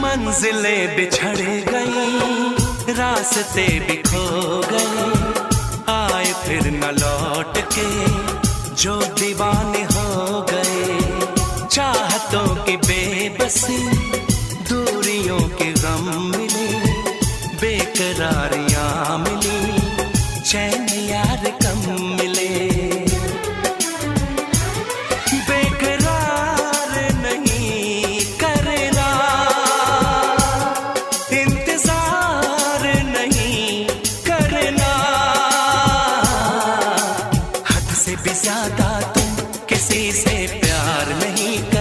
मंजिलें बिछड़ गई, रास्ते बिखो गए, आए फिर न लौट के जो दीवाने हो गए। चाहतों की बेबसी, दूरियों के गम मिले, बेकरारियां मिली, चैन यार का